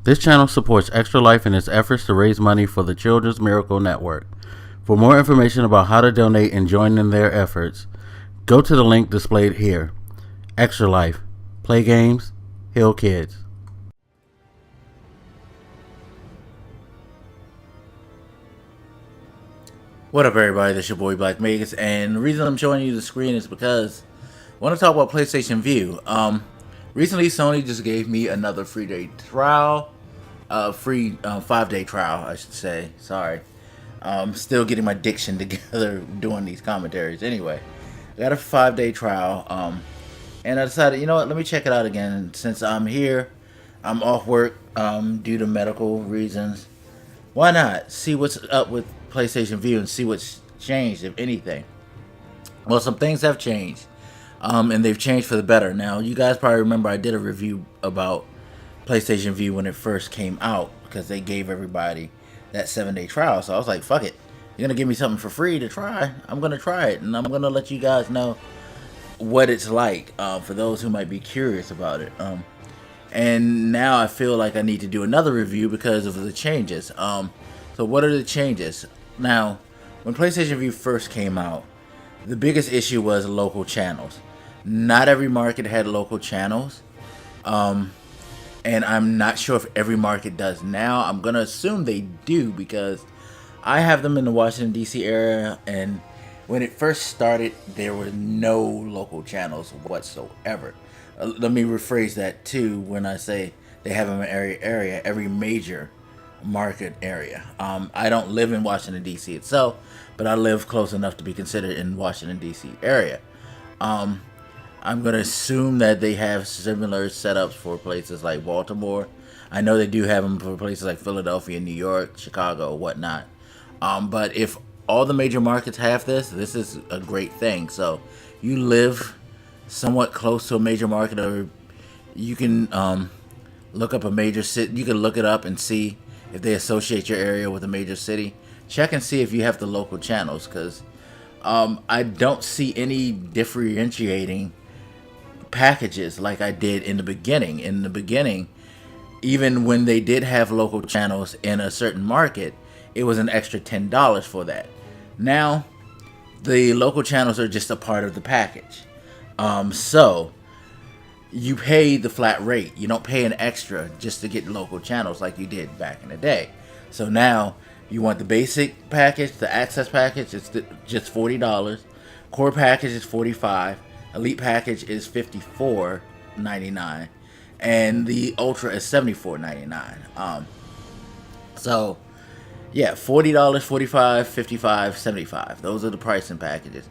This channel supports Extra Life in its efforts to raise money for the Children's Miracle Network. For more information about how to donate and join in their efforts, go to the link displayed here. Extra Life. Play games, heal kids. What up, everybody? This is your boy Black Megas, and the reason I'm showing you the screen is because I want to talk about PlayStation Vue. Recently, Sony just gave me another free day trial, free 5-day trial, I should say. Sorry, still getting my diction together doing these commentaries. Anyway, I got a 5-day trial, and I decided, you know what? Let me check it out again. Since I'm here, I'm off work due to medical reasons. Why not see what's up with PlayStation Vue and see what's changed, if anything? Well, some things have changed, and they've changed for the better. Now, you guys probably remember I did a review about PlayStation Vue when it first came out, because they gave everybody that 7-day trial. So I was like, fuck it. You're going to give me something for free to try. I'm going to try it, and I'm going to let you guys know what it's like, for those who might be curious about it. And now I feel like I need to do another review because of the changes. So what are the changes? Now, when PlayStation Vue first came out, the biggest issue was local channels. Not every market had local channels. And I'm not sure if every market does now. I'm going to assume they do, because I have them in the Washington, D.C. area, and when it first started, there were no local channels whatsoever. Let me rephrase that too. When I say they have them in every major market area. I don't live in Washington, D.C. itself, but I live close enough to be considered in Washington, D.C. area. I'm going to assume that they have similar setups for places like Baltimore. I know they do have them for places like Philadelphia, New York, Chicago, whatnot. But if all the major markets have this is a great thing. So you live somewhat close to a major market, or you can look up a major city. You can look it up and see if they associate your area with a major city. Check and see if you have the local channels, because I don't see any differentiating packages like I did in the beginning. In the beginning, even when they did have local channels in a certain market, it was an extra $10 for that. Now, the local channels are just a part of the package. So you pay the flat rate. You don't pay an extra just to get local channels like you did back in the day. So now you want the basic package, the access package, it's just $40. Core package is $45. Elite package is $54.99, and the Ultra is $74.99. So yeah, $40, $45, $55, $75. Those are the pricing packages.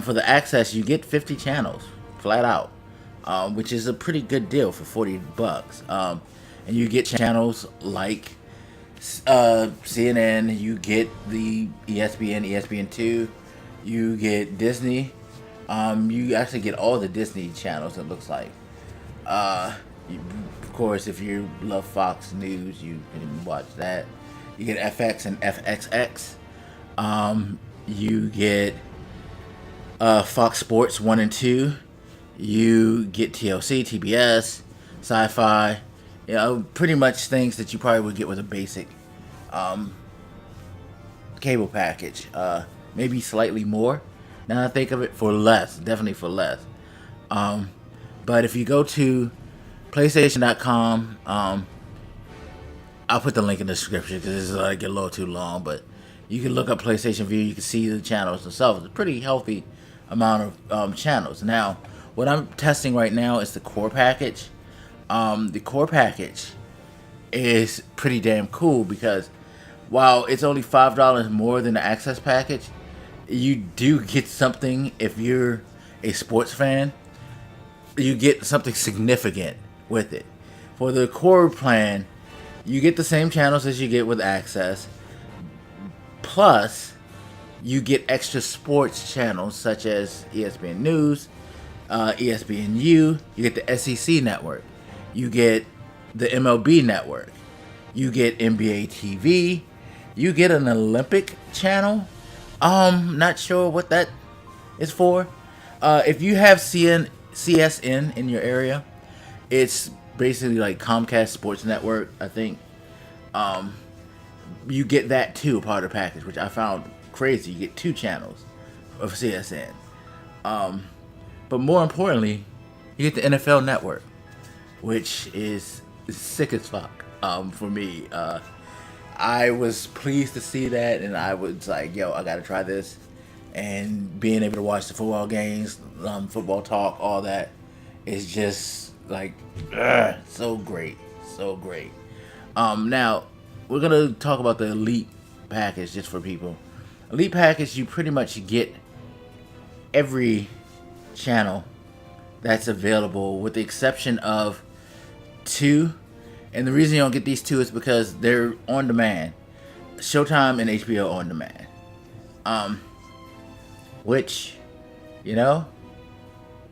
For the access, you get 50 channels flat out, which is a pretty good deal for $40. And you get channels like CNN. You get the ESPN, ESPN2. You get Disney. You actually get all the Disney channels, it looks like. Of course, if you love Fox News, you can watch that. You get FX and FXX. You get Fox Sports 1 and 2. You get TLC, TBS, Sci-Fi. You know, pretty much things that you probably would get with a basic cable package. Maybe slightly more, now that I think of it, for less. Definitely for less. But if you go to PlayStation.com, I'll put the link in the description because this is like get a little too long, but you can look up PlayStation Vue. You can see the channels themselves. It's a pretty healthy amount of channels. Now, what I'm testing right now is the core package. The core package is pretty damn cool, because while it's only $5 more than the access package, you do get something. If you're a sports fan, you get something significant with it. For the core plan, you get the same channels as you get with access, plus you get extra sports channels such as ESPN News, ESPNU. You get the SEC network. You get the MLB network. You get NBA TV. You get an Olympic channel. Not sure what that is for. If you have CSN in your area, it's basically like Comcast Sports Network, I think. You get that too, part of the package, which I found crazy. You get 2 channels of CSN. But more importantly, you get the NFL Network, which is sick as fuck for me. I was pleased to see that, and I was like, yo, I gotta try this. And being able to watch the football games, football talk, all that is just like so great. So great. Now, we're going to talk about the Elite package just for people. Elite package, you pretty much get every channel that's available with the exception of 2. And the reason you don't get these 2 is because they're on demand. Showtime and HBO on demand. Which, you know,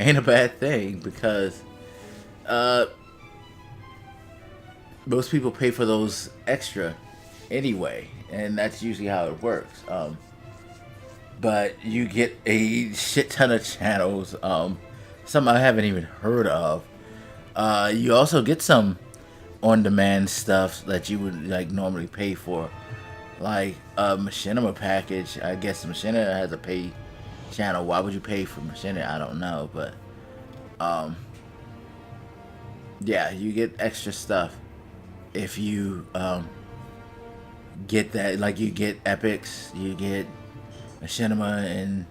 ain't a bad thing because most people pay for those extra anyway, and that's usually how it works. But you get a shit ton of channels, some I haven't even heard of. You also get some on-demand stuff that you would like normally pay for, like a Machinima package. I guess Machinima has a pay channel. Why would you pay for Machinima? I don't know, but yeah, you get extra stuff if you get that. Like you get Epics, you get Machinima, and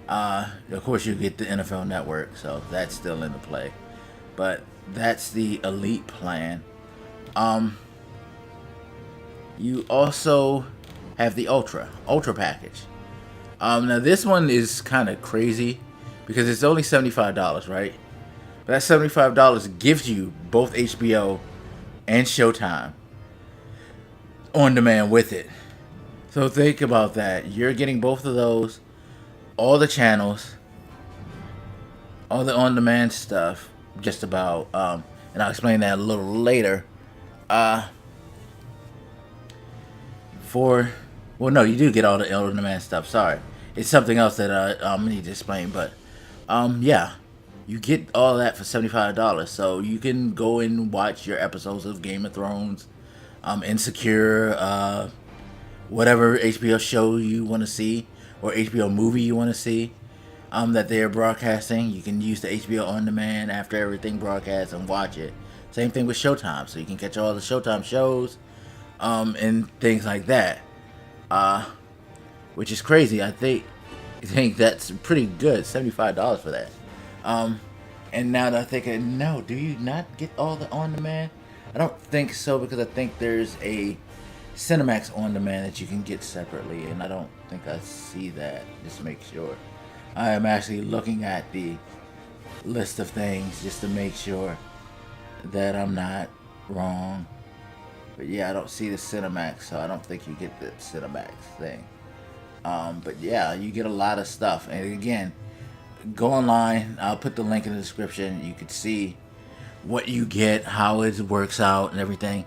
of course you get the NFL Network, so that's still in the play. But that's the Elite plan. You also have the Ultra package. Now this one is kind of crazy because it's only $75, right? But that $75 gives you both HBO and Showtime on demand with it. So think about that. You're getting both of those, all the channels, all the on-demand stuff, just about. And I'll explain that a little later. Well, no, you do get all the on-demand stuff. Sorry, it's something else that I need to explain. But yeah, you get all that for $75. So you can go and watch your episodes of Game of Thrones, Insecure, whatever HBO show you want to see or HBO movie you want to see that they're broadcasting. You can use the HBO on demand after everything broadcasts and watch it. Same thing with Showtime, so you can catch all the Showtime shows and things like that, which is crazy. I think that's pretty good, $75 for that. And now that I'm thinking, no, do you not get all the on demand? I don't think so, because I think there's a Cinemax on demand that you can get separately, and I don't think I see that. Just to make sure. I am actually looking at the list of things just to make sure that I'm not wrong. But yeah, I don't see the Cinemax, so I don't think you get the Cinemax thing. But yeah, you get a lot of stuff. And again, go online. I'll put the link in the description. You can see what you get, how it works out, and everything.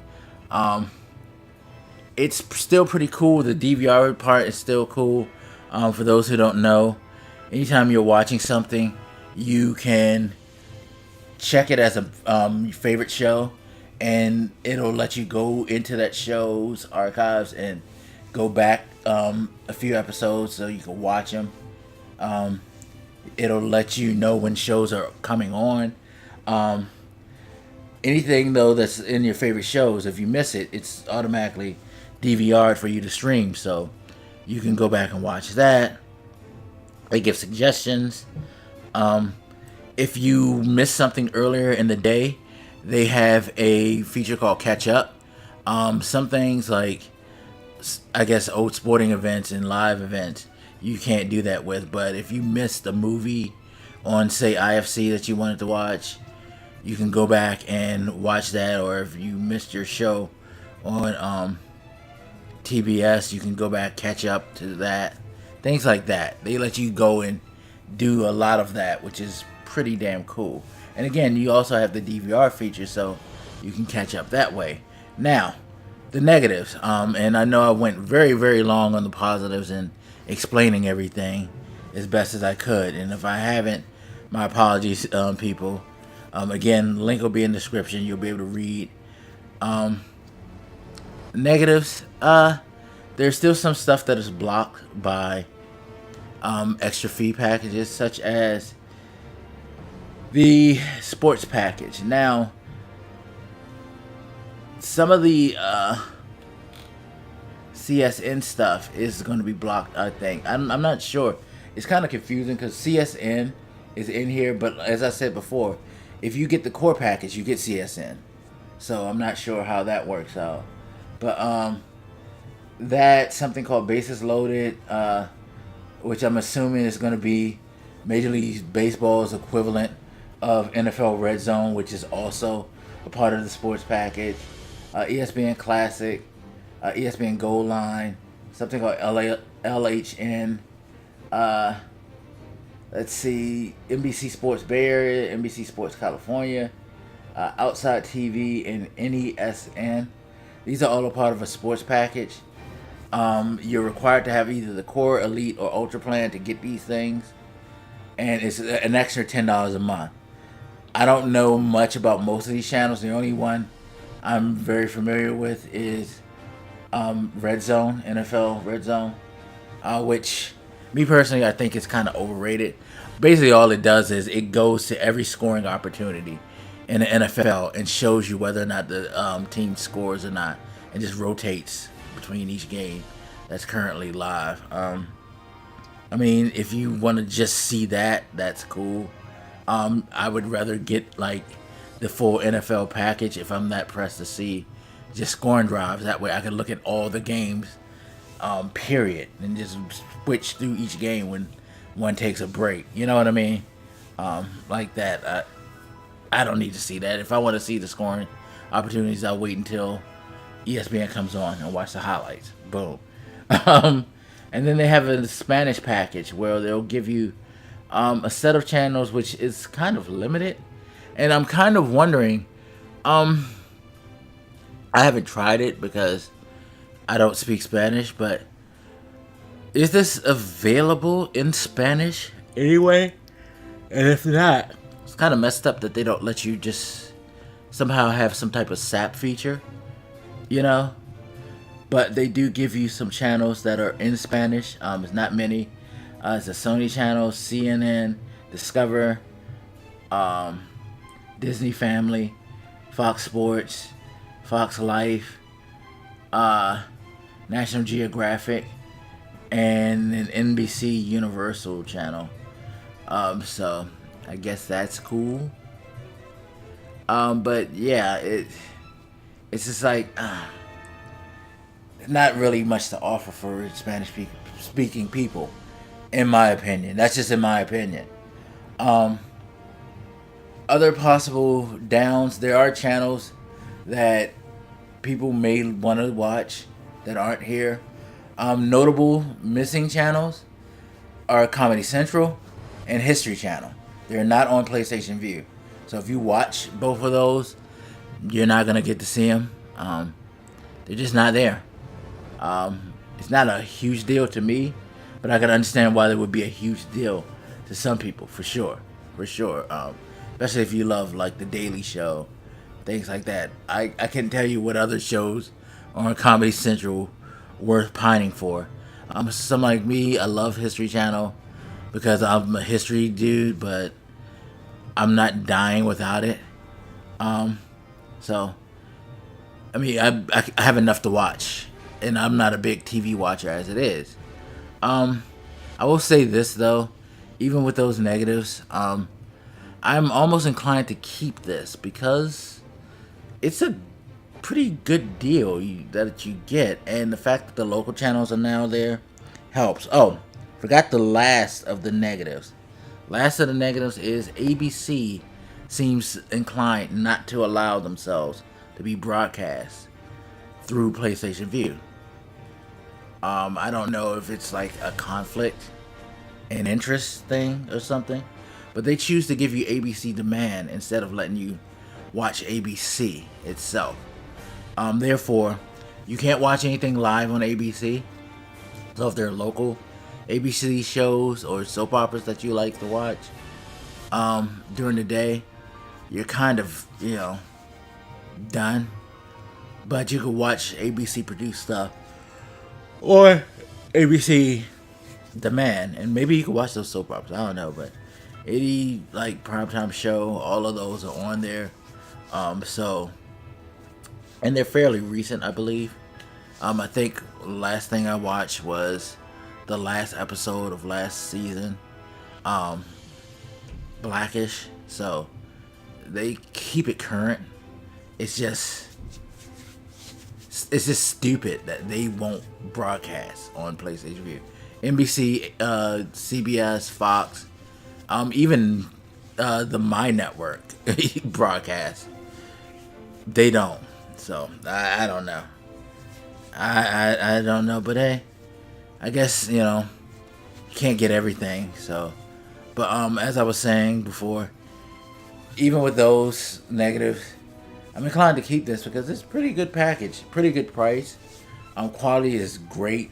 It's still pretty cool. The DVR part is still cool. For those who don't know, anytime you're watching something, you can check it as a favorite show, and it'll let you go into that show's archives and go back a few episodes so you can watch them. It'll let you know when shows are coming on. Anything though that's in your favorite shows, if you miss it, it's automatically DVR'd for you to stream, so you can go back and watch that. They give suggestions. If you miss something earlier in the day, they have a feature called Catch Up. Some things like, I guess, old sporting events and live events, you can't do that with. But if you missed a movie on, say, IFC that you wanted to watch, you can go back and watch that. Or if you missed your show on TBS, you can go back, catch up to that. Things like that. They let you go and do a lot of that, which is pretty damn cool. And again, you also have the DVR feature, so you can catch up that way. Now, the negatives. And I know I went very, very long on the positives and explaining everything as best as I could. And if I haven't, my apologies, people. Again, link will be in the description. You'll be able to read. Negatives. There's still some stuff that is blocked by extra fee packages, such as the sports package. Now, some of the CSN stuff is going to be blocked, I think. I'm not sure. It's kind of confusing because CSN is in here, but as I said before, if you get the core package, you get CSN. So I'm not sure how that works out. But that's something called Bases Loaded, which I'm assuming is going to be Major League Baseball's equivalent of NFL Red Zone, which is also a part of the sports package. ESPN Classic, ESPN Goal Line, something called LHN. Let's see, NBC Sports Bay Area, NBC Sports California, Outside TV, and NESN. These are all a part of a sports package. You're required to have either the core, elite, or ultra plan to get these things, and it's an extra $10 a month. I don't know much about most of these channels. The only one I'm very familiar with is Red Zone, NFL Red Zone, which me personally I think is kind of overrated. Basically all it does is it goes to every scoring opportunity in the NFL and shows you whether or not the team scores or not, and just rotates between each game that's currently live. I mean, if you want to just see that, that's cool. I would rather get like the full NFL package if I'm that pressed to see just scoring drives. That way I can look at all the games, period, and just switch through each game when one takes a break. You know what I mean? Like that. I don't need to see that. If I want to see the scoring opportunities, I'll wait until ESPN comes on and watch the highlights. Boom. And then they have a Spanish package where they'll give you a set of channels which is kind of limited. And I'm kind of wondering, I haven't tried it because I don't speak Spanish, but is this available in Spanish anyway? And if not, it's kind of messed up that they don't let you just somehow have some type of SAP feature, you know? But they do give you some channels that are in Spanish. It's not many. It's a Sony channel, CNN, Discover, Disney Family, Fox Sports, Fox Life, National Geographic, and an NBC Universal channel. So I guess that's cool. But yeah, it's just like not really much to offer for Spanish speaking people, in my opinion. That's just in my opinion. Other possible downs, there are channels that people may want to watch that aren't here. Notable missing channels are Comedy Central and History Channel. They're not on PlayStation Vue. So if you watch both of those, you're not going to get to see them. They're just not there. It's not a huge deal to me, but I can understand why there would be a huge deal to some people, for sure. For sure. Especially if you love like The Daily Show, things like that. I can't tell you what other shows on Comedy Central worth pining for. Someone like me, I love History Channel because I'm a history dude, but I'm not dying without it. So, I mean, I have enough to watch, and I'm not a big TV watcher as it is. I will say this though, even with those negatives, I'm almost inclined to keep this because it's a pretty good deal that you get, and the fact that the local channels are now there helps. Oh, forgot the last of the negatives. Last of the negatives is ABC seems inclined not to allow themselves to be broadcast through PlayStation Vue. I don't know if it's like a conflict and interest thing or something, but they choose to give you ABC demand instead of letting you watch ABC itself. Therefore, you can't watch anything live on ABC. So if they're local ABC shows or soap operas that you like to watch during the day, you're kind of, done. But you can watch ABC produce stuff or ABC Demand, and maybe you can watch those soap operas. I don't know, but any like primetime show, all of those are on there. So, and they're fairly recent, I believe. I think last thing I watched was the last episode of last season, Blackish. So they keep it current. It's just stupid that they won't broadcast on PlayStation Vue. NBC, CBS, Fox, even the My Network broadcast. They don't. So I don't know. I don't know, but hey, I guess you can't get everything. So, but as I was saying before, even with those negatives, I'm inclined to keep this because it's a pretty good package, pretty good price. Quality is great.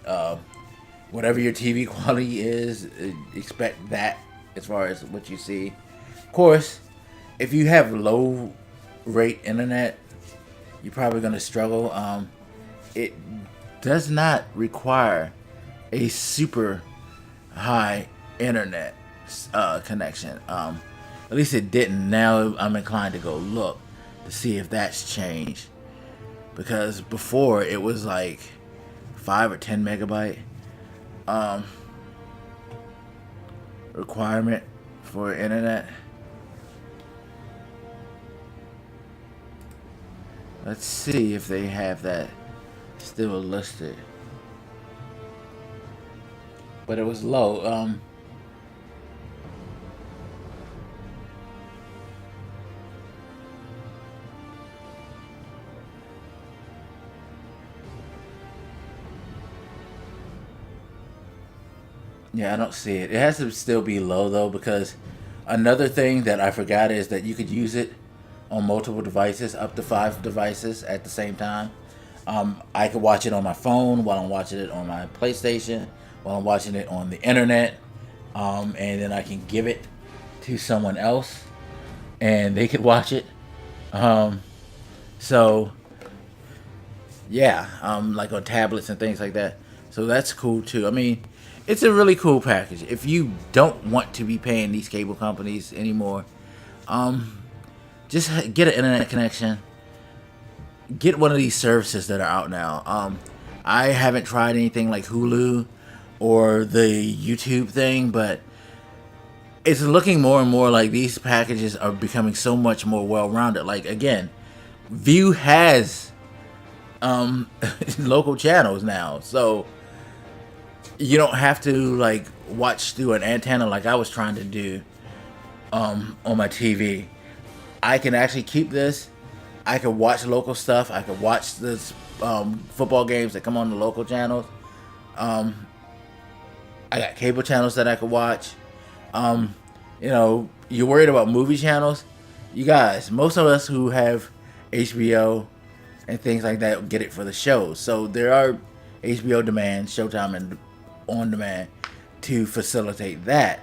Whatever your TV quality is, expect that as far as what you see. Of course, if you have low rate internet, you're probably going to struggle. It does not require a super high internet connection. At least it didn't. Now I'm inclined to go look to see if that's changed, because before it was like 5 or 10 megabyte requirement for internet. Let's see if they have that still listed. But it was low. Yeah, I don't see it. It has to still be low though, because another thing that I forgot is that you could use it on multiple devices, up to 5 devices at the same time. I could watch it on my phone while I'm watching it on my PlayStation, while I'm watching it on the internet, and then I can give it to someone else, and they could watch it. So yeah, like on tablets and things like that. So that's cool too. I mean, it's a really cool package. If you don't want to be paying these cable companies anymore, just get an internet connection. Get one of these services that are out now. I haven't tried anything like Hulu or the YouTube thing, but it's looking more and more like these packages are becoming so much more well-rounded. Like, again, Vue has local channels now, so you don't have to like watch through an antenna like I was trying to do on my TV. I can actually keep this. I can watch local stuff. I can watch this football games that come on the local channels. I got cable channels that I could watch. You're worried about movie channels. You guys, most of us who have HBO and things like that get it for the shows. So there are HBO Demand, Showtime, and On Demand to facilitate that.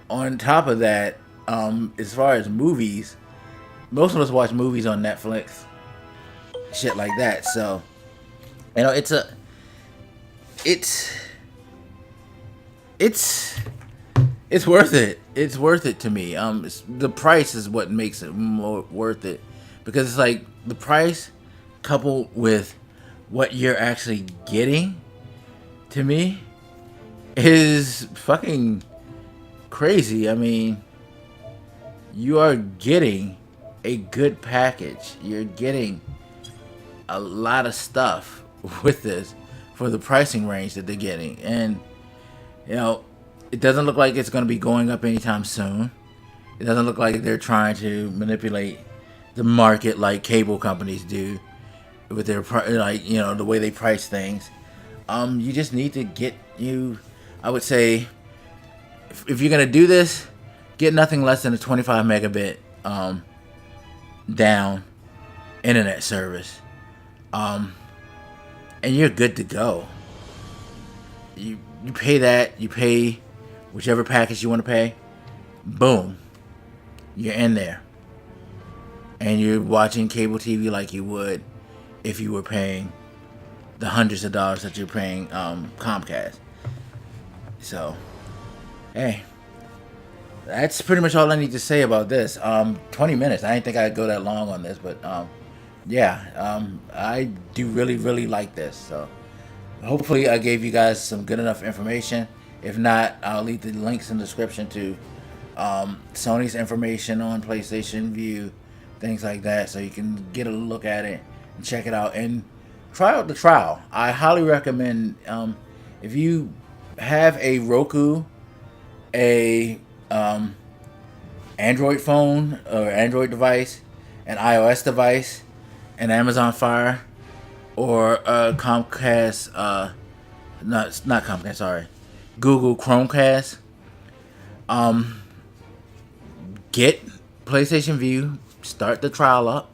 On top of that, as far as movies, most of us watch movies on Netflix, shit like that. So, it's worth it. It's worth it to me. The price is what makes it more worth it, because it's like the price coupled with what you're actually getting, to me, is fucking crazy. I mean, you are getting a good package. You're getting a lot of stuff with this for the pricing range that they're getting. And, it doesn't look like it's going to be going up anytime soon. It doesn't look like they're trying to manipulate the market like cable companies do with their, the way they price things. You just need to get I would say, if you're going to do this, get nothing less than a 25 megabit down internet service, and you're good to go. You pay that, you pay whichever package you want to pay, boom, you're in there. and you're watching cable TV like you would if you were paying the hundreds of dollars that you're paying Comcast. So, hey, that's pretty much all I need to say about this. 20 minutes. I didn't think I'd go that long on this, but I do really like this. So, hopefully I gave you guys some good enough information. If not, I'll leave the links in the description to Sony's information on PlayStation Vue, things like that, so you can get a look at it and check it out and try out the trial. I highly recommend, if you have a Roku, a Android phone or Android device, an iOS device, an Amazon Fire, or a Comcast, not Comcast, sorry, Google Chromecast, get PlayStation Vue, start the trial up,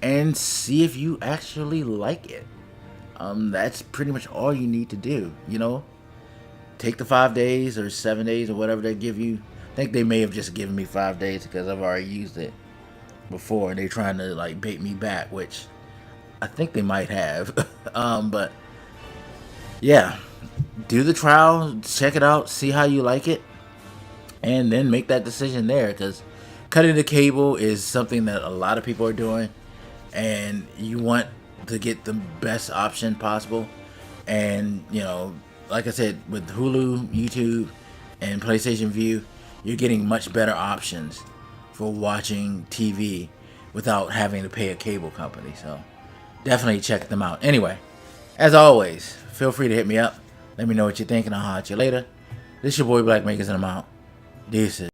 and see if you actually like it. That's pretty much all you need to do, you know? Take the 5 days or 7 days or whatever they give you. I think they may have just given me 5 days because I've already used it before, and they're trying to like bait me back, which I think they might have. But yeah, do the trial, check it out, see how you like it, and then make that decision there, because cutting the cable is something that a lot of people are doing, and you want to get the best option possible. And you know, like I said, with Hulu, YouTube, and PlayStation Vue, you're getting much better options for watching TV without having to pay a cable company. So definitely check them out. Anyway, as always, feel free to hit me up. Let me know what you think, and I'll holler at you later. This your boy Black Makers, and I'm out. Deuces.